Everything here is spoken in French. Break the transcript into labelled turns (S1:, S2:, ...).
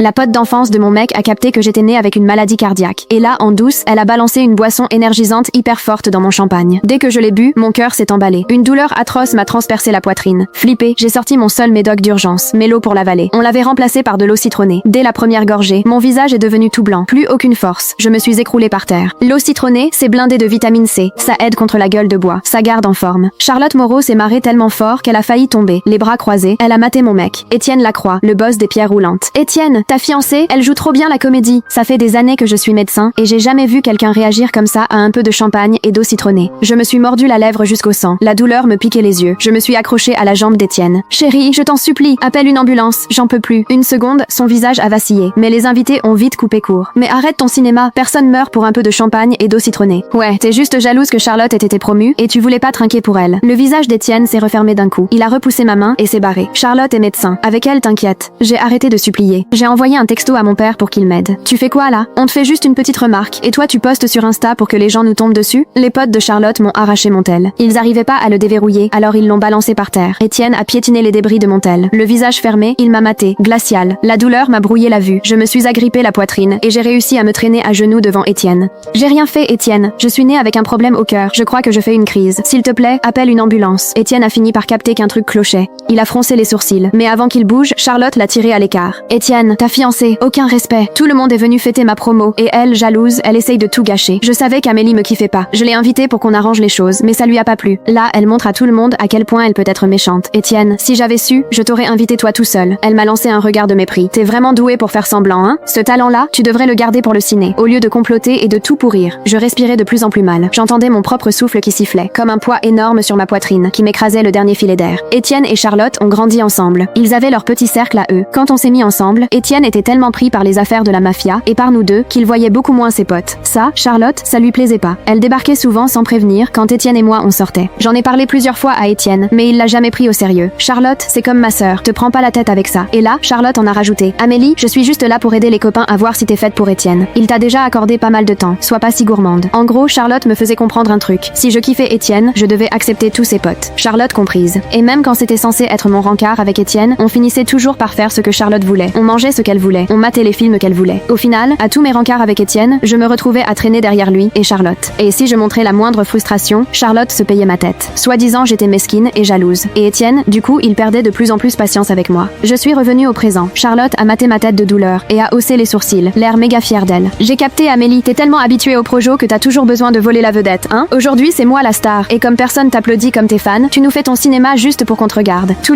S1: La pote d'enfance de mon mec a capté que j'étais née avec une maladie cardiaque. Et là, en douce, elle a balancé une boisson énergisante hyper forte dans mon champagne. Dès que je l'ai bu, mon cœur s'est emballé. Une douleur atroce m'a transpercé la poitrine. Flippée, j'ai sorti mon seul médoc d'urgence, Mélo pour l'avaler. On l'avait remplacé par de l'eau citronnée. Dès la première gorgée, mon visage est devenu tout blanc. Plus aucune force. Je me suis écroulée par terre. L'eau citronnée, c'est blindé de vitamine C. Ça aide contre la gueule de bois. Ça garde en forme. Charlotte Moreau s'est marrée tellement fort qu'elle a failli tomber. Les bras croisés, elle a maté mon mec. Étienne Lacroix, le boss des pierres roulantes. Étienne, ta fiancée, elle joue trop bien la comédie. Ça fait des années que je suis médecin et j'ai jamais vu quelqu'un réagir comme ça à un peu de champagne et d'eau citronnée. Je me suis mordu la lèvre jusqu'au sang. La douleur me piquait les yeux. Je me suis accrochée à la jambe d'Étienne. Chérie, je t'en supplie, appelle une ambulance. J'en peux plus. Une seconde, son visage a vacillé. Mais les invités ont vite coupé court. Mais arrête ton cinéma. Personne meurt pour un peu de champagne et d'eau citronnée. Ouais, t'es juste jalouse que Charlotte ait été promue et tu voulais pas trinquer pour elle. Le visage d'Étienne s'est refermé d'un coup. Il a repoussé ma main et s'est barré. Charlotte est médecin. Avec elle, t'inquiète. J'ai arrêté de supplier. J'ai envoyé un texto à mon père pour qu'il m'aide. Tu fais quoi là? On te fait juste une petite remarque et toi tu postes sur Insta pour que les gens nous tombent dessus? Les potes de Charlotte m'ont arraché mon tel. Ils arrivaient pas à le déverrouiller, alors ils l'ont balancé par terre. Étienne a piétiné les débris de mon tel. Le visage fermé, il m'a maté, glacial. La douleur m'a brouillé la vue. Je me suis agrippé la poitrine et j'ai réussi à me traîner à genoux devant Étienne. J'ai rien fait, Étienne. Je suis née avec un problème au cœur. Je crois que je fais une crise. S'il te plaît, appelle une ambulance. Étienne a fini par capter qu'un truc clochait. Il a froncé les sourcils. Mais avant qu'il bouge, Charlotte l'a tiré à l'écart. Étienne, ta fiancée, aucun respect. Tout le monde est venu fêter ma promo. Et elle, jalouse, elle essaye de tout gâcher. Je savais qu'Amélie me kiffait pas. Je l'ai invitée pour qu'on arrange les choses, mais ça lui a pas plu. Là, elle montre à tout le monde à quel point elle peut être méchante. Étienne, si j'avais su, je t'aurais invité toi tout seul. Elle m'a lancé un regard de mépris. T'es vraiment doué pour faire semblant, hein? Ce talent-là, tu devrais le garder pour le ciné. Au lieu de comploter et de tout pourrir. Je respirais de plus en plus mal. J'entendais mon propre souffle qui sifflait, comme un poids énorme sur ma poitrine, qui m'écrasait le dernier filet d'air. Étienne et Charlotte ont grandi ensemble. Ils avaient leur petit cercle à eux. Quand on s'est mis ensemble, Étienne était tellement pris par les affaires de la mafia et par nous deux qu'il voyait beaucoup moins ses potes. Ça, Charlotte, ça lui plaisait pas. Elle débarquait souvent sans prévenir quand Étienne et moi on sortait. J'en ai parlé plusieurs fois à Étienne, mais il l'a jamais pris au sérieux. Charlotte, c'est comme ma sœur, te prends pas la tête avec ça. Et là, Charlotte en a rajouté. Amélie, je suis juste là pour aider les copains à voir si t'es faite pour Étienne. Il t'a déjà accordé pas mal de temps, sois pas si gourmande. En gros, Charlotte me faisait comprendre un truc. Si je kiffais Étienne, je devais accepter tous ses potes. Charlotte comprise. Et même quand c'était censé être mon rencard avec Étienne, on finissait toujours par faire ce que Charlotte voulait. On mangeait ce qu'elle voulait. On matait les films qu'elle voulait. Au final, à tous mes rencarts avec Étienne, je me retrouvais à traîner derrière lui et Charlotte. Et si je montrais la moindre frustration, Charlotte se payait ma tête. Soi-disant, j'étais mesquine et jalouse. Et Étienne, du coup, il perdait de plus en plus patience avec moi. Je suis revenue au présent. Charlotte a maté ma tête de douleur et a haussé les sourcils, l'air méga fière d'elle. J'ai capté, Amélie, t'es tellement habituée au projo que t'as toujours besoin de voler la vedette, hein? Aujourd'hui, c'est moi la star. Et comme personne t'applaudit comme tes fans, tu nous fais ton cinéma juste pour qu'on te regarde. Tous